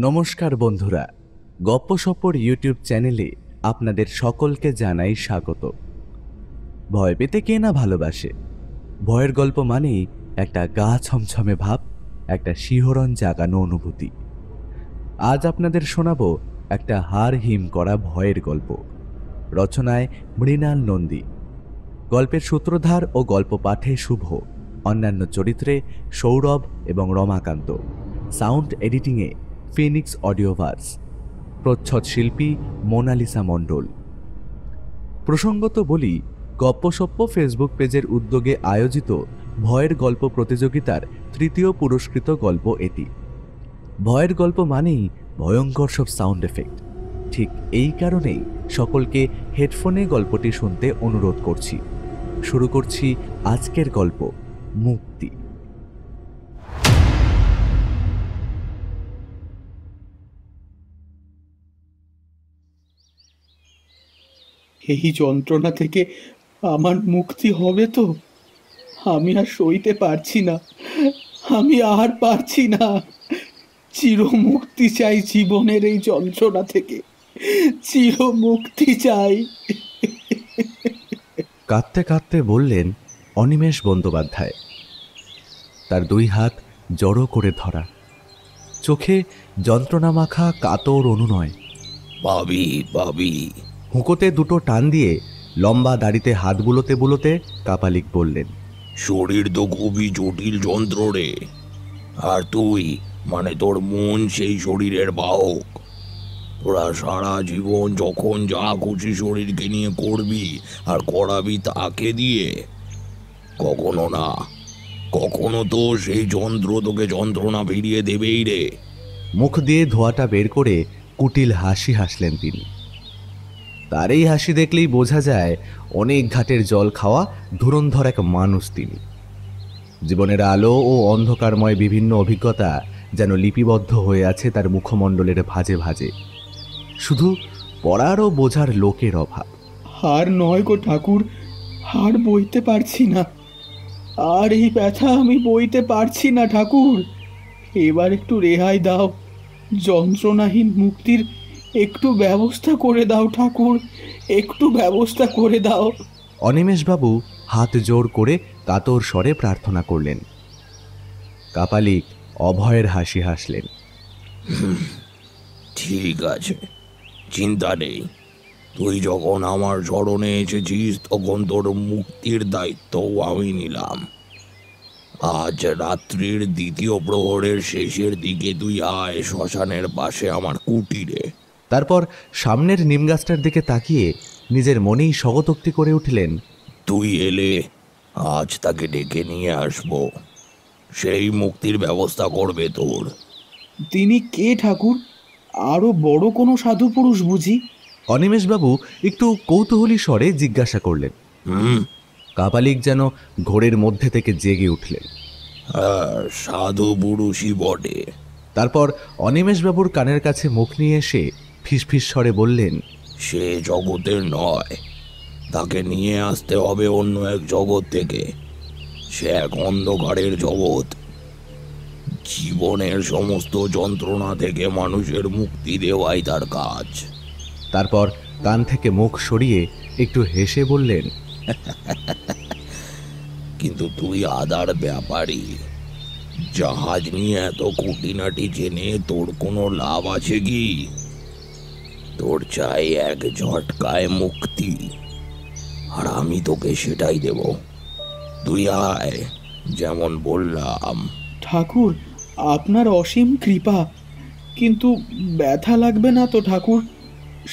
নমস্কার বন্ধুরা, গপ্পসপ্পর ইউটিউব চ্যানেলে আপনাদের সকলকে জানাই স্বাগত। ভয় পেতে কে না ভালোবাসে? ভয়ের গল্প মানেই একটা গা ছমছমে ভাব, একটা শিহরণ জাগানো অনুভূতি। আজ আপনাদের শোনাবো একটা হাড় হিম করা ভয়ের গল্প। রচনায় মৃণাল নন্দী, গল্পের সূত্রধার ও গল্প পাঠে শুভ, অন্যান্য চরিত্রে সৌরভ এবং রমাকান্ত, সাউন্ড এডিটিংয়ে ফিনিক্স অডিওভার্স, প্রচ্ছদ শিল্পী মোনালিসা মণ্ডল। প্রসঙ্গত বলি, গপ্পসপ্প ফেসবুক পেজের উদ্যোগে আয়োজিত ভয়ের গল্প প্রতিযোগিতার তৃতীয় পুরস্কৃত গল্প এটি। ভয়ের গল্প মানেই ভয়ঙ্কর সব সাউন্ড এফেক্ট। ঠিক এই কারণেই সকলকে হেডফোনে গল্পটি শুনতে অনুরোধ করছি। শুরু করছি আজকের গল্প, মুক্তি। এই যন্ত্রণা থেকে আমার মুক্তি হবে তো? আমি আর সইতে পারছি না, আমি আর পারছি না। চির মুক্তি চাই জীবনের এই যন্ত্রণা থেকে, চির মুক্তি চাই। কাঁদতে কাঁদতে বললেন অনিমেষ বন্দ্যোপাধ্যায়। তার দুই হাত জড়ো করে ধরা, চোখে যন্ত্রণা মাখা কাতর অনুনয়। পাবি পাবি। হুঁকোতে দুটো টান দিয়ে লম্বা দাড়িতে হাত বুলোতে বুলোতে কাপালিক বললেন, শরীর তো খুবই জটিল যন্ত্র রে, আর তুই মানে তোর মন সেই শরীরের বাহক। তোরা সারা জীবন যখন যা খুশি শরীরকে নিয়ে করবি আর করাবি তাকে দিয়ে। কখনো না কখনো তো সেই যন্ত্র তোকে যন্ত্রণা ফিরিয়ে দেবেই রে। মুখ দিয়ে ধোঁয়াটা বের করে কুটিল হাসি হাসলেন তিনি। তার এই হাসি দেখলেই বোঝা যায় অনেক ঘাটের জল খাওয়া ধুরন্ধর এক মানুষ তিনি। জীবনের আলো ও অন্ধকারময় বিভিন্ন অভিজ্ঞতা যেন লিপিবদ্ধ হয়ে আছে তার মুখমণ্ডলের ভাঁজে ভাঁজে। শুধু পড়ার ও বোঝার লোকের অভাব। হার নয় গো ঠাকুর, হার বইতে পারছি না, আর এই ব্যথা আমি বইতে পারছি না ঠাকুর। এবার একটু রেহাই দাও, যন্ত্রণাহীন মুক্তির একটু ব্যবস্থা করে দাও ঠাকুর, একটু ব্যবস্থা করে দাও। অনিমেষবাবু হাত জোর করে কাতর স্বরে প্রার্থনা করলেন। কাপালিক অভয়ের হাসি হাসলেন। ঠিক আছে, চিন্তা নেই। তুই যখন আমার চরণে এসেছিস তখন তোর মুক্তির দায়িত্ব আমি নিলাম। আজ রাত্রির দ্বিতীয় প্রহরের শেষের দিকে তুই আয় শ্মশানের পাশে আমার কুটিরে। তারপর সামনের নিমগাছটার দিকে তাকিয়ে নিজের মনেই স্বগতোক্তি করে উঠলেন, তুই এলে আজ তাকে ডেকে নিয়ে আসবো, সেই মুক্তির ব্যবস্থা করবে তোর। তিনি কে ঠাকুর? আরো বড় কোনো সাধু পুরুষ বুঝি? অনিমেষবাবু একটু কৌতূহলী স্বরে জিজ্ঞাসা করলেন। কাপালিক যেন ঘোরের মধ্যে থেকে জেগে উঠলেন। সাধু পুরুষই বটে। তারপর অনিমেষবাবুর কানের কাছে মুখ নিয়ে এসে ফিসফিস স্বরে বললেন, সে জগতের নয়, তাকে নিয়ে আসতে হবে অন্য এক জগৎ থেকে। সে এক অন্ধকারের জগৎ। জীবনের সমস্ত যন্ত্রণা থেকে মানুষের মুক্তি দেওয়াই তার কাজ। তারপর কান থেকে মুখ সরিয়ে একটু হেসে বললেন, কিন্তু তুই আদার ব্যাপারী, জাহাজ নিয়ে এত খুঁটিনাটি জেনে তোর কোনো লাভ আছে কি? তোর চাই এক ঝটকায় মুক্তি, আর আমি তোকে সেটাই দেব। তুই আয়, যেমন বললাম। ঠাকুর, আপনার অসীম কৃপা, কিন্তু ব্যথা লাগবে না তো ঠাকুর?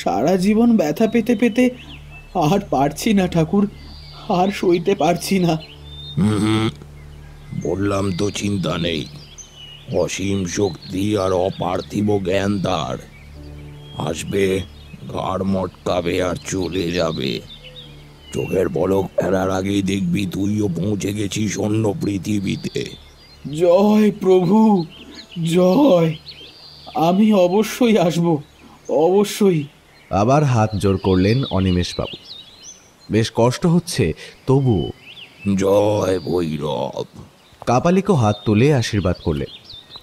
সারা জীবন ব্যথা পেতে পেতে আর পারছি না ঠাকুর, আর সইতে পারছি না। বললাম তো চিন্তা নেই। অসীম শক্তি আর অপার্থিব জ্ঞান তার। আসবে, ঘাড় মটকাবে আর চলে যাবে। চোখের পলক ফেরার আগেই দেখবি তুইও পৌঁছে গেছিস অন্য পৃথিবীতে। জয় প্রভু, জয়। আমি অবশ্যই আসব, অবশ্যই। আবার হাত জোর করলেন অনিমেষবাবু। বেশ কষ্ট হচ্ছে, তবুও। জয় ভৈরব। কাপালিকও হাত তুলে আশীর্বাদ করলেন।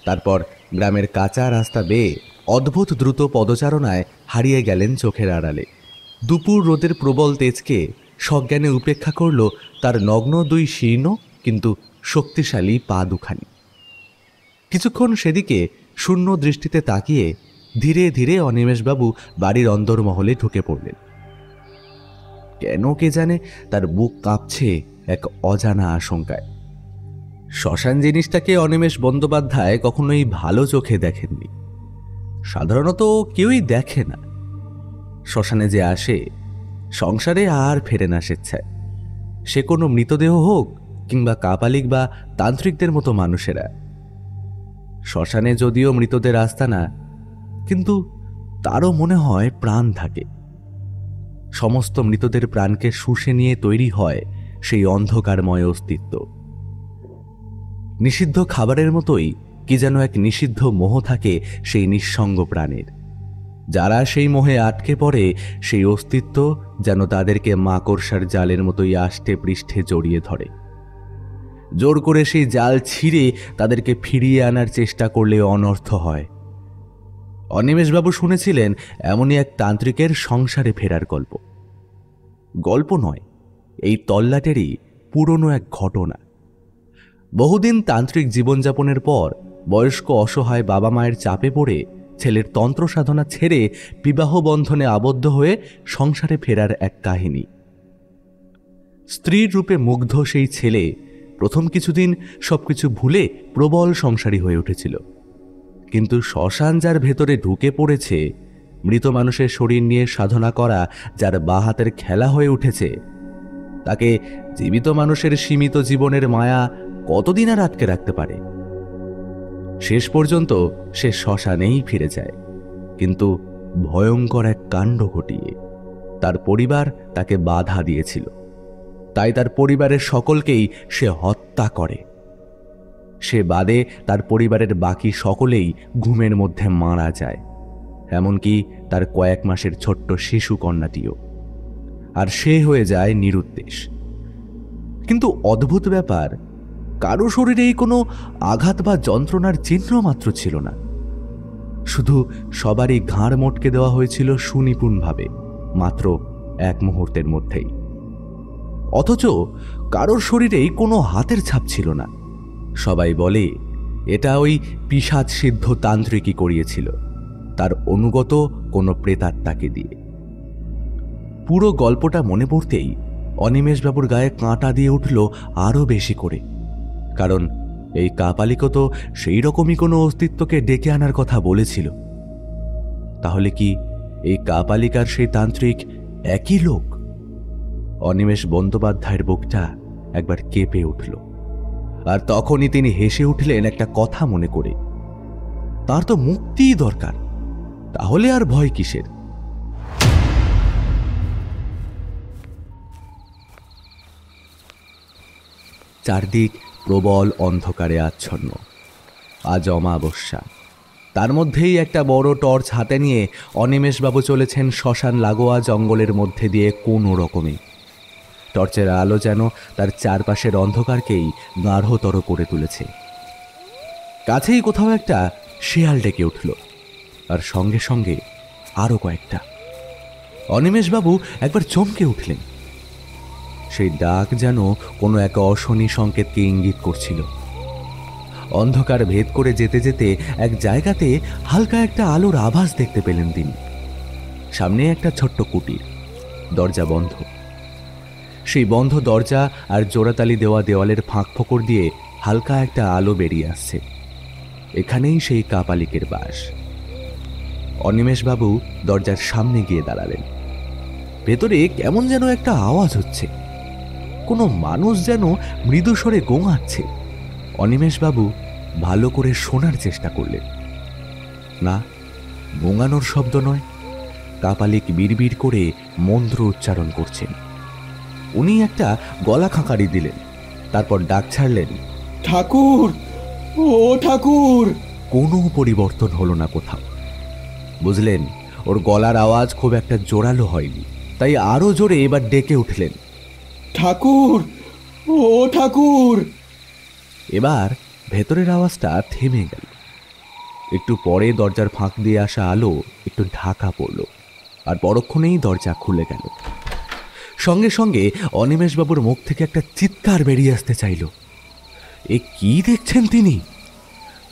তারপর গ্রামের কাঁচা রাস্তা বেয়ে অদ্ভুত দ্রুত পদচারণায় হারিয়ে গেলেন চোখের আড়ালে। দুপুর রোদের প্রবল তেজকে সজ্ঞানে উপেক্ষা করল তার নগ্ন দুই শীর্ণ কিন্তু শক্তিশালী পা দুখানি। কিছুক্ষণ সেদিকে শূন্য দৃষ্টিতে তাকিয়ে ধীরে ধীরে অনিমেষবাবু বাড়ির অন্দরমহলে ঢুকে পড়লেন। কেন কে জানে তার বুক কাঁপছে এক অজানা আশঙ্কায়। শ্মশান জিনিসটাকে অনিমেষ বন্দ্যোপাধ্যায় কখনোই ভালো চোখে দেখেননি। সাধারণত কেউই দেখে না। শ্মশানে যে আসে সংসারে আর ফেরে না স্বেচ্ছায়, সে কোনো মৃতদেহ হোক কিংবা কাপালিক বা তান্ত্রিকদের মতো মানুষেরা। শ্মশানে যদিও মৃতদের আস্তানা, কিন্তু তারও মনে হয় প্রাণ থাকে। সমস্ত মৃতদের প্রাণকে শুষে নিয়ে তৈরি হয় সেই অন্ধকারময় অস্তিত্ব। নিষিদ্ধ খাবারের মতোই কি যেন এক নিষিদ্ধ মোহ থাকে সেই নিঃসঙ্গ প্রাণের। যারা সেই মোহে আটকে পড়ে, সেই অস্তিত্ব যেন তাদেরকে মাকড়সার জালের মতোই আষ্টে পৃষ্ঠে জড়িয়ে ধরে। জোর করে সেই জাল ছিঁড়ে তাদেরকে ফিরিয়ে আনার চেষ্টা করলে অনর্থ হয়। অনিমেষবাবু শুনেছিলেন এমনই এক তান্ত্রিকের সংসারে ফেরার গল্প। গল্প নয়, এই তল্লাটেরই পুরনো এক ঘটনা। বহুদিন তান্ত্রিক জীবনযাপনের পর বয়স্ক অসহায় বাবা মায়ের চাপে পড়ে ছেলের তন্ত্র সাধনা ছেড়ে বিবাহ বন্ধনে আবদ্ধ হয়ে সংসারে ফেরার এক কাহিনী। স্ত্রীর রূপে মুগ্ধ সেই ছেলে প্রথম কিছুদিন সবকিছু ভুলে প্রবল সংসারী হয়ে উঠেছিল। কিন্তু শ্মশান যার ভেতরে ঢুকে পড়েছে, মৃত মানুষের শরীর নিয়ে সাধনা করা যার বাঁ হাতের খেলা হয়ে উঠেছে, তাকে জীবিত মানুষের সীমিত জীবনের মায়া কতদিন আর আটকে রাখতে পারে? শেষ পর্যন্ত সে শ্মশানেই ফিরে যায়, কিন্তু ভয়ঙ্কর এক কাণ্ড ঘটিয়ে। তার পরিবার তাকে বাধা দিয়েছিল, তাই তার পরিবারের সকলকেই সে হত্যা করে। সে বাদে তার পরিবারের বাকি সকলেই ঘুমের মধ্যে মারা যায়, এমনকি তার কয়েক মাসের ছোট্ট শিশু কন্যাটিও। আর সে হয়ে যায় নিরুদ্দেশ। কিন্তু অদ্ভুত ব্যাপার, কারো শরীরেই কোনো আঘাত বা যন্ত্রণার চিহ্ন মাত্র ছিল না। শুধু সবারই ঘাড় মটকে দেওয়া হয়েছিল সুনিপুণভাবে, মাত্র এক মুহূর্তের মধ্যেই। অথচ কারোর শরীরেই কোনো হাতের ছাপ ছিল না। সবাই বলে এটা ওই পিশাচ সিদ্ধ তান্ত্রিকই করিয়েছিল, তার অনুগত কোনো প্রেতাত্মাকে দিয়ে। পুরো গল্পটা মনে পড়তেই অনিমেষবাবুর গায়ে কাঁটা দিয়ে উঠল আরও বেশি করে। কারণ এই কাপালিকও তো সেই রকমই কোনো অস্তিত্বকে ডেকে আনার কথা বলেছিল। তাহলে কি এই কাপালিকার সেই তান্ত্রিক একই লোক? অনিমেষ বন্দ্যোপাধ্যায়ের বুকটা একবার কেঁপে উঠল, আর তখনই তিনি হেসে উঠলেন একটা কথা মনে করে। তার তো মুক্তিই দরকার, তাহলে আর ভয় কিসের? চারদিক প্রবল অন্ধকারে আচ্ছন্ন। আজ অমাবস্যা, তার মধ্যেই একটা বড় টর্চ হাতে নিয়ে অনিমেষবাবু চলেছেন শ্মশান লাগোয়া জঙ্গলের মধ্যে দিয়ে কোনো রকমে। টর্চের আলো যেন তার চারপাশের অন্ধকারকেই গাঢ়তর করে তুলেছে। কাছেই কোথাও একটা শেয়াল ডেকে উঠল, আর সঙ্গে সঙ্গে আরও কয়েকটা। অনিমেষবাবু একবার চমকে উঠলেন। সেই ডাক যেন কোনো এক অশনি সংকেতকে ইঙ্গিত করছিল। অন্ধকার ভেদ করে যেতে যেতে এক জায়গাতে হালকা একটা আলোর আভাস দেখতে পেলেন তিনি। সামনে একটা ছোট্ট কুটির, দরজা বন্ধ। সেই বন্ধ দরজা আর জোড়াতালি দেওয়া দেওয়ালের ফাঁক ফোকর দিয়ে হালকা একটা আলো বেরিয়ে আসছে। এখানেই সেই কাপালিকের বাস। অনিমেষবাবু দরজার সামনে গিয়ে দাঁড়ালেন। ভেতরে কেমন যেন একটা আওয়াজ হচ্ছে, কোনো মানুষ যেন মৃদু স্বরে গোঙাচ্ছে। অনিমেষবাবু ভালো করে শোনার চেষ্টা করলেন। না, গোঙানোর শব্দ নয়, কাপালিক বিড়বিড় করে মন্ত্র উচ্চারণ করছেন। উনি একটা গলা খাঁকারি দিলেন, তারপর ডাক ছাড়লেন, ঠাকুর, ও ঠাকুর। কোনো পরিবর্তন হলো না কোথাও। বুঝলেন ওর গলার আওয়াজ খুব একটা জোরালো হয়নি, তাই আরো জোরে এবার ডেকে উঠলেন, ঠাকুর, ও ঠাকুর। এবার ভেতরের আওয়াজটা থেমে গেল। একটু পরে দরজার ফাঁক দিয়ে আসা আলো একটু ঢাকা পড়ল, আর পরক্ষণেই দরজা খুলে গেল। সঙ্গে সঙ্গে অনিমেষবাবুর মুখ থেকে একটা চিৎকার বেরিয়ে আসতে চাইল। এ কি দেখছেন তিনি?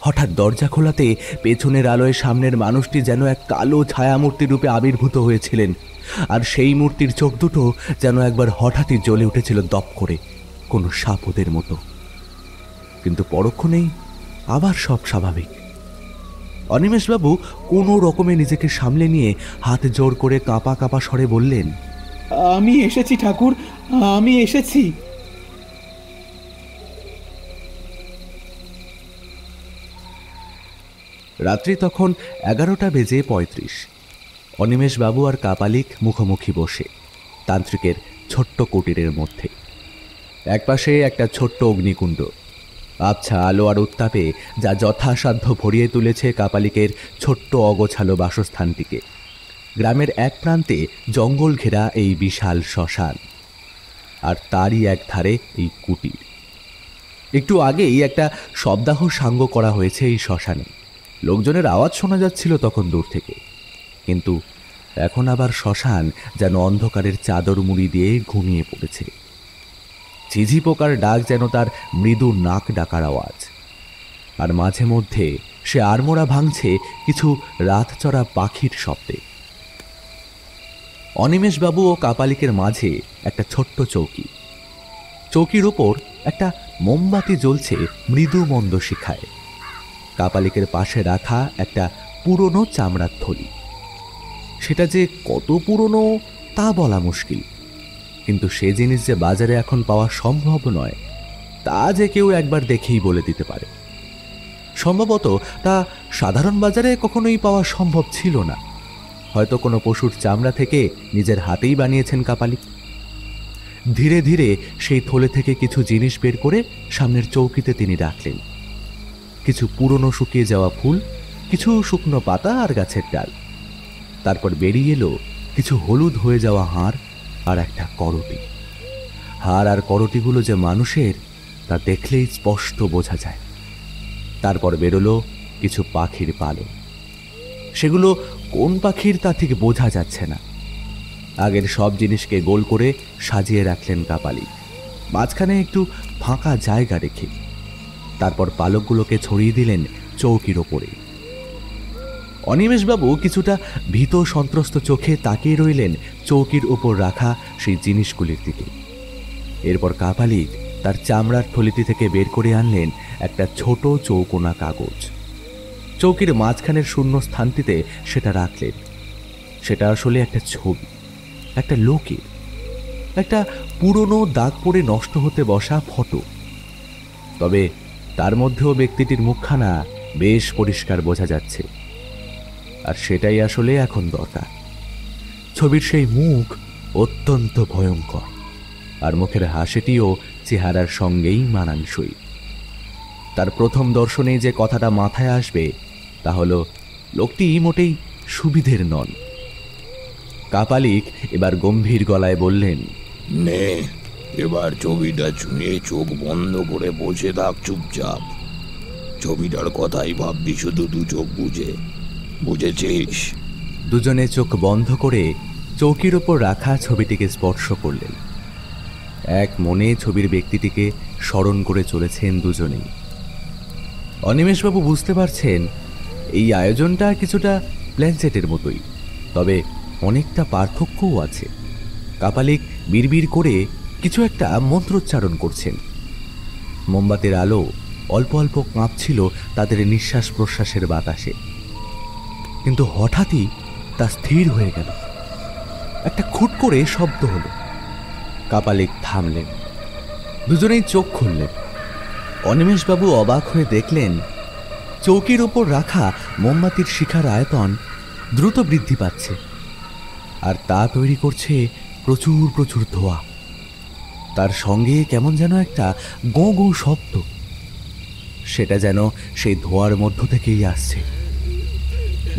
হঠাৎ দরজা খোলাতে পেছনের আলোয় সামনের মানুষটি যেন এক কালো ছায়ামূর্তি রূপে আবির্ভূত হয়েছিলেন, আর সেই মূর্তির চোখ দুটো যেন একবার হঠাৎই জ্বলে উঠেছিল দপ করে, কোনো সাপদের মতো। কিন্তু পরক্ষণেই আবার সব স্বাভাবিক। অনিমেষবাবু কোনো রকমে নিজেকে সামলে নিয়ে হাত জোর করে কাঁপা কাঁপা স্বরে বললেন, আমি এসেছি ঠাকুর, আমি এসেছি। রাত্রি তখন 11:35। অনিমেষবাবু আর কাপালিক মুখোমুখি বসে তান্ত্রিকের ছোট্ট কুটিরের মধ্যে। একপাশে একটা ছোট্ট অগ্নিকুণ্ড, আবছা আলো আর উত্তাপে যা যথাসাধ্য ভরিয়ে তুলেছে কাপালিকের ছোট্ট অগোছালো বাসস্থানটিকে। গ্রামের এক প্রান্তে জঙ্গল ঘেরা এই বিশাল শ্মশান, আর তারই এক ধারে এই কুটির। একটু আগেই একটা শবদাহ সাঙ্গ করা হয়েছে এই শ্মশানে। লোকজনের আওয়াজ শোনা যাচ্ছিল তখন দূর থেকে, কিন্তু এখন আবার শ্মশান যেন অন্ধকারের চাদর মুড়ি দিয়ে ঘুমিয়ে পড়েছে। ঝিঝি পোকার ডাক যেন তার মৃদু নাক ডাকার আওয়াজ, আর মাঝে মধ্যে সে আড়মোড়া ভাঙছে কিছু রাতচরা পাখির শব্দে। অনিমেষবাবু ও কাপালিকের মাঝে একটা ছোট্ট চৌকি। চৌকির উপর একটা মোমবাতি জ্বলছে মৃদু মন্দ শিখায়। কাপালিকের পাশে রাখা একটা পুরনো চামড়ার থলি। সেটা যে কত পুরনো তা বলা মুশকিল, কিন্তু সে জিনিস যে বাজারে এখন পাওয়া সম্ভব নয় তা যে কেউ একবার দেখেই বলে দিতে পারে। সম্ভবত তা সাধারণ বাজারে কখনোই পাওয়া সম্ভব ছিল না। হয়তো কোনো পশুর চামড়া থেকে নিজের হাতেই বানিয়েছেন কাপালিক। ধীরে ধীরে সেই থলে থেকে কিছু জিনিস বের করে সামনের চৌকিতে তিনি রাখলেন। কিছু পুরনো শুকিয়ে যাওয়া ফুল, কিছু শুকনো পাতা আর গাছের ডাল। তারপর বেরিয়ে এলো কিছু হলুদ হয়ে যাওয়া হাড় আর একটা করটি। হাড় আর করটিগুলো যে মানুষের তা দেখলেই স্পষ্ট বোঝা যায়। তারপর বেরোলো কিছু পাখির পালক। সেগুলো কোন পাখির তা ঠিক বোঝা যাচ্ছে না। আগের সব জিনিসকে গোল করে সাজিয়ে রাখলেন কাপালিক, মাঝখানে একটু ফাঁকা জায়গা রেখে। তারপর পালকগুলোকে ছড়িয়ে দিলেন চৌকির ওপরে। অনিমেষবাবু কিছুটা ভীত সন্ত্রস্ত চোখে তাকিয়ে রইলেন চৌকির ওপর রাখা সেই জিনিসগুলির দিকে। এরপর কাপালিক তার চামড়ার থলিটি থেকে বের করে আনলেন একটা ছোট চৌকোনা কাগজ। চৌকির মাঝখানের শূন্য স্থানটিতে সেটা রাখলেন। সেটা আসলে একটা ছবি, একটা লোকের, একটা পুরনো দাগ পড়ে নষ্ট হতে বসা ফটো। তবে তার মধ্যেও ব্যক্তিটির মুখখানা বেশ পরিষ্কার বোঝা যাচ্ছে, আর সেটাই আসলে এখন দরকার। ছবির সেই মুখ অত্যন্ত ভয়ঙ্কর, আর মুখের হাসিটিও চেহারার সঙ্গেই মানানসই। তার প্রথম দর্শনে যে কথাটা মাথায় আসবে তা হলো লোকটি মোটেই সুবিধের নন। কাপালিক এবার গম্ভীর গলায় বললেন, নে, এবার ছবিটা ছুঁয়ে চোখ বন্ধ করে বসে থাক চুপচাপ। ছবিটার কথাই ভাববি শুধু দু চোখ বুঝে, বুঝেছিস? দুজনে চোখ বন্ধ করে চৌকির ওপর রাখা ছবিটিকে স্পর্শ করলেন। এক মনে ছবির ব্যক্তিটিকে স্মরণ করে চলেছেন দুজনেই। অনিমেষবাবু বুঝতে পারছেন এই আয়োজনটা কিছুটা প্ল্যানসেটের মতোই, তবে অনেকটা পার্থক্যও আছে। কাপালিক বিড়বিড় করে কিছু একটা মন্ত্রোচ্চারণ করছেন। মোমবাতির আলো অল্প অল্প কাঁপছিল তাদের নিঃশ্বাস প্রশ্বাসের বাতাসে, কিন্তু হঠাৎই তা স্থির হয়ে গেল। একটা খুট করে শব্দ হলো। কাপালিক থামলেন, দুজনেই চোখ খুললেন। অনিমেষবাবু অবাক হয়ে দেখলেন চৌকির ওপর রাখা মোমবাতির শিখার আয়তন দ্রুত বৃদ্ধি পাচ্ছে, আর তা তৈরি করছে প্রচুর প্রচুর ধোঁয়া। তার সঙ্গে কেমন যেন একটা গোঁ গোঁ শব্দ, সেটা যেন সেই ধোঁয়ার মধ্য থেকেই আসছে।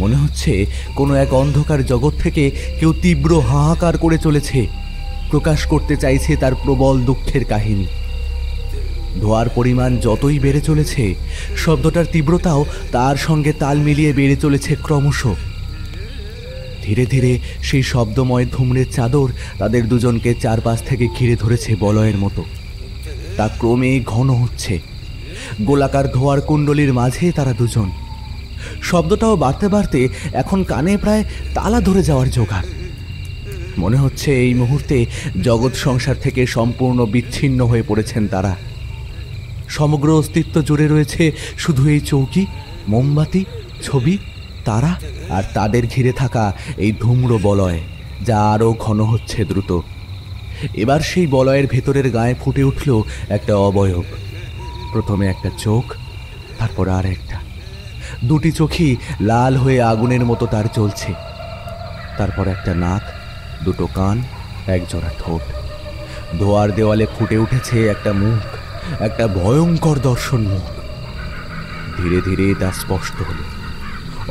মনে হচ্ছে কোনো এক অন্ধকার জগৎ থেকে কেউ তীব্র হাহাকার করে চলেছে, প্রকাশ করতে চাইছে তার প্রবল দুঃখের কাহিনী। ধোঁয়ার পরিমাণ যতই বেড়ে চলেছে, শব্দটার তীব্রতাও তার সঙ্গে তাল মিলিয়ে বেড়ে চলেছে ক্রমশ। ধীরে ধীরে সেই শব্দময় ধুমড়ের চাদর তাদের দুজনকে চারপাশ থেকে ঘিরে ধরেছে বলয়ের মতো। তা ক্রমেই ঘন হচ্ছে। গোলাকার ধোঁয়ার কুণ্ডলীর মাঝে তারা দুজন। শব্দটাও বাড়তে বাড়তে এখন কানে প্রায় তালা ধরে যাওয়ার জোগাড়। মনে হচ্ছে এই মুহূর্তে জগৎ সংসার থেকে সম্পূর্ণ বিচ্ছিন্ন হয়ে পড়েছেন তারা। সমগ্র অস্তিত্ব জুড়ে রয়েছে শুধু এই চৌকি, মোমবাতি, ছবি, তারা আর তাদের ঘিরে থাকা এই ধূম্র বলয়, যা আরও ঘন হচ্ছে দ্রুত। এবার সেই বলয়ের ভেতরের গায়ে ফুটে উঠল একটা অবয়ব। প্রথমে একটা চোখ, তারপর আর একটা। দুটি চোখই লাল হয়ে আগুনের মতো তার জ্বলছে। তারপর একটা নাক, দুটো কান, একজোড়া ঠোঁট। ধোয়ার দেওয়ালে ফুটে উঠেছে একটা মুখ, একটা ভয়ঙ্কর দর্শন মুখ। ধীরে ধীরে তা স্পষ্ট হলো।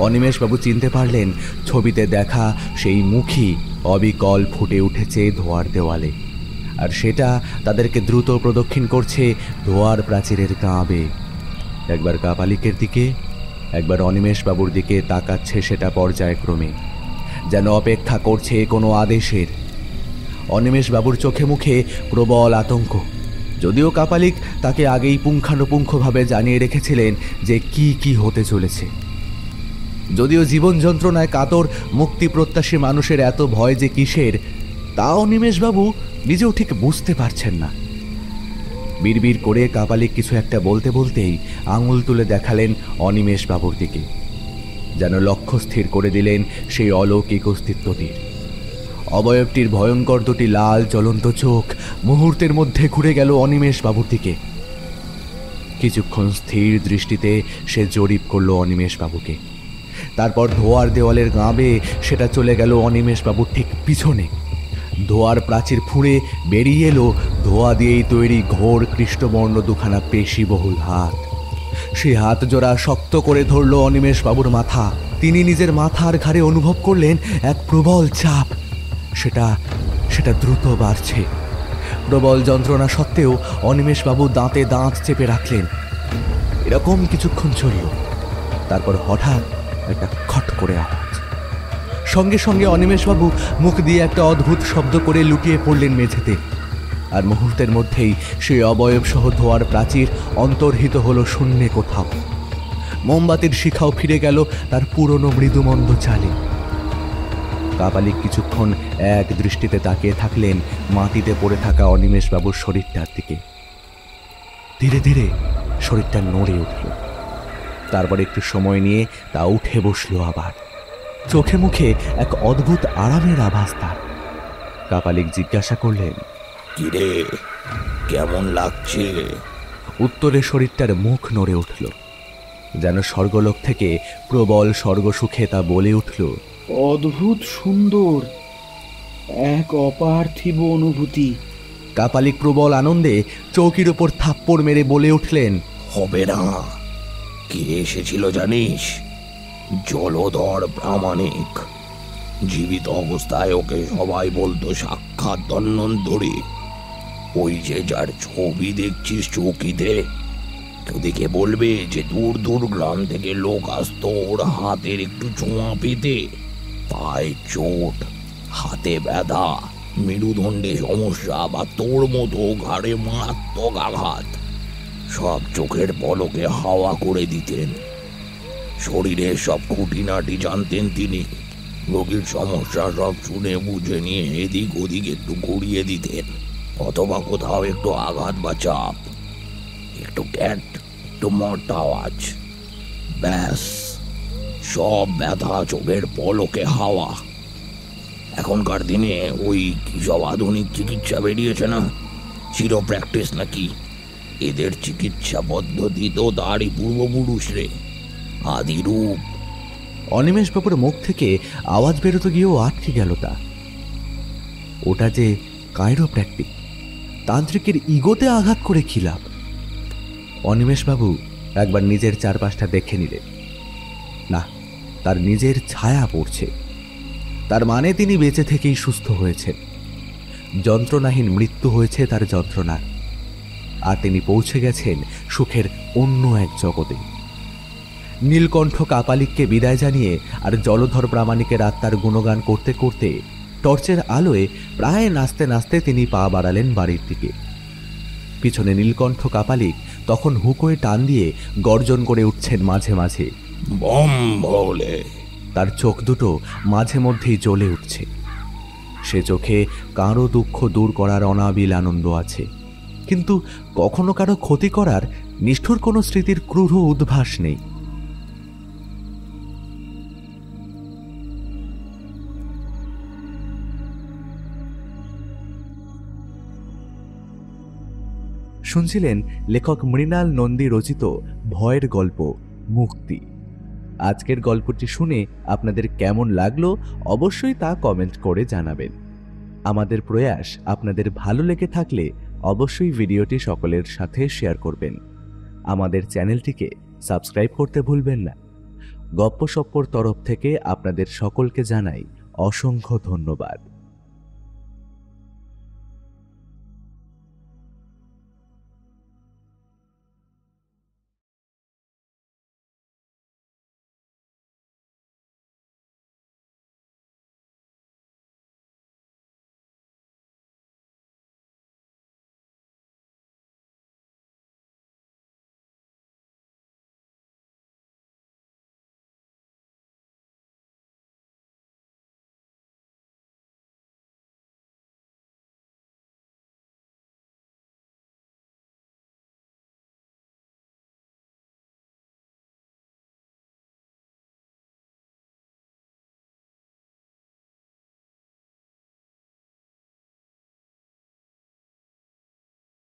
অনিমেষবাবু চিনতে পারলেন ছবিতে দেখা সেই মুখই অবিকল ফুটে উঠেছে ধোয়ার দেওয়ালে, আর সেটা তাদেরকে দ্রুত প্রদক্ষিণ করছে ধোয়ার প্রাচীরের কাঁবে। একবার কাপালিকের দিকে, একবার অনিমেষবাবুর দিকে তাকাচ্ছে সেটা পর্যায়ক্রমে, যেন অপেক্ষা করছে কোনো আদেশের। অনিমেষবাবুর চোখে মুখে প্রবল আতঙ্ক, যদিও কাপালিক তাকে আগেই পুঙ্খানুপুঙ্খভাবে জানিয়ে রেখেছিলেন যে কি কি হতে চলেছে। যদিও জীবন যন্ত্রণায় কাতর মুক্তি প্রত্যাশী মানুষের এত ভয় যে কিসের, তা অনিমেষবাবু নিজেও ঠিক বুঝতে পারছেন না। বিড়বিড় করে কাপালিক কিছু একটা বলতে বলতেই আঙুল তুলে দেখালেন অনিমেষবাবুর দিকে, যেন লক্ষ্য স্থির করে দিলেন সেই অলৌকিক অস্তিত্বটির। অবয়বটির ভয়ঙ্কর দুটি লাল জ্বলন্ত চোখ মুহূর্তের মধ্যে ঘুরে গেল অনিমেষবাবুর দিকে। কিছুক্ষণ স্থির দৃষ্টিতে সে জরিপ করল অনিমেষবাবুকে। তারপর ধোয়ার দেওয়ালের গাঁবে সেটা চলে গেল অনিমেষবাবুর ঠিক পিছনে। ধোয়ার প্রাচীর ফুঁড়ে বেরিয়ে এলো ধোয়া দিয়েই তৈরি ঘোর কৃষ্ণবর্ণ দুখানা পেশিবহুল হাত। সেই হাত জোড়া শক্ত করে ধরল অনিমেষবাবুর মাথা। তিনি নিজের মাথার ঘাড়ে অনুভব করলেন এক প্রবল চাপ। সেটা দ্রুত বাড়ছে। প্রবল যন্ত্রণা সত্ত্বেও অনিমেষবাবু দাঁতে দাঁত চেপে রাখলেন। এরকম কিছুক্ষণ চলল। তারপর হঠাৎ একটা খট করে আওয়াজ। সঙ্গে সঙ্গে অনিমেষবাবু মুখ দিয়ে একটা অদ্ভুত শব্দ করে লুটিয়ে পড়লেন মেঝেতে। আর মুহূর্তের মধ্যেই সেই অবয়ব সহ ধোয়ার প্রাচীর অন্তর্হিত হলো শূন্যে কোথাও। মোমবাতির শিখাও ফিরে গেল তার পুরনো মৃদুমন্দ চালে। কাপালিক কিছুক্ষণ এক দৃষ্টিতে তাকিয়ে থাকলেন মাটিতে পড়ে থাকা অনিমেষবাবুর শরীরটার দিকে। ধীরে ধীরে শরীরটা নড়ে উঠল। তারপর একটু সময় নিয়ে তা উঠে বসল আবার। চোখে মুখে এক অদ্ভুত আরামের আভাস তার। কাপালিক জিজ্ঞাসা করলেন, কিরে, কেমন লাগছে? উত্তরে শরীরটার মুখ নড়ে উঠল, যেন স্বর্গলোক থেকে প্রবল স্বর্গসুখে তা বলে উঠল, অদ্ভুত সুন্দর, এক অপার্থিব অনুভূতি। কাপালিক প্রবল আনন্দে চৌকির ওপর থাপ্পড় মেরে বলে উঠলেন, হবে না। কে এসেছিল জানিস? জলধর প্রামাণিক। জীবিত অবস্থায় ওকে সবাই বলতো সাক্ষাৎ ধন্বন্তরী। ওই যে যার ছবি দেখছিস চৌকিতে, ওদিকে বলবে যে দূর দূর গ্রাম থেকে লোক আসতো ওর হাতের একটু ছোঁয়া পেতে। পায়ে চোট, হাতে ব্যথা, মেরুদণ্ডে সমস্যা বা তোর মতো ঘাড়ে মারাত্মক আঘাত, সব চোখের পলকে হাওয়া করে দিতেন। শরীরের সব খুঁটিনাটি জানতেন তিনি। রোগীর সমস্যা সব শুনে বুঝে নিয়ে এদিক ওদিক একটু ঘুরিয়ে দিতেন, অথবা কোথাও একটু আঘাত বা চাপ, একটু ক্যাট, একটু মট আওয়াজ, ব্যাস সব ব্যথা চোখের পলকে হাওয়া। এখনকার দিনে ওই কি সব আধুনিক চিকিৎসা বেরিয়েছে না, চিরো প্র্যাকটিস নাকি, এদের চিকিৎসা পদ্ধতি তো তারই পূর্বপুরুষ রে, আদি রূপ। অনিমেষবাবুর মুখ থেকে আওয়াজ বেরোতে গিয়েও আটকে গেল তা। ওটা যে কাইরোপ্র্যাকটিক, তান্ত্রিকের ইগোতে আঘাত করে কি লাভ? অনিমেষবাবু একবার নিজের চারপাশটা দেখে নিলেন। না, তার নিজের ছায়া পড়ছে। তার মানে তিনি বেঁচে থেকেই সুস্থ হয়েছেন। যন্ত্রণাহীন মৃত্যু হয়েছে তার যন্ত্রণার। আর তিনি পৌঁছে গেছেন সুখের অন্য এক জগতে। নীলকণ্ঠ কাপালিককে বিদায় জানিয়ে আর জলধর প্রামাণিকের আত্মার গুণগান করতে করতে টর্চের আলোয় প্রায় নাচতে নাচতে তিনি পা বাড়ালেন বাড়ির দিকে। পিছনে নীলকণ্ঠ কাপালিক তখন হুকোয় টান দিয়ে গর্জন করে উঠছেন মাঝে মাঝে, বম ভোলে। তার চোখ দুটো মাঝে মধ্যেই জ্বলে উঠছে। সে চোখে কারো দুঃখ দূর করার অনাবিল আনন্দ আছে, কিন্তু কখনো কারো ক্ষতি করার নিষ্ঠুর কোনো স্মৃতির ক্রূর উদ্ভাস নেই। শুনছিলেন লেখক মৃণাল নন্দী রচিত ভয়ের গল্প মুক্তি। আজকের গল্পটি শুনে আপনাদের কেমন লাগলো অবশ্যই তা কমেন্ট করে জানাবেন। আমাদের প্রয়াস আপনাদের ভালো লেগে থাকলে অবশ্যই ভিডিওটি সকলের সাথে শেয়ার করবেন। আমাদের চ্যানেলটিকে সাবস্ক্রাইব করতে ভুলবেন না। গপ্পসপ্পর তরফ থেকে আপনাদের সকলকে জানাই অসংখ্য ধন্যবাদ।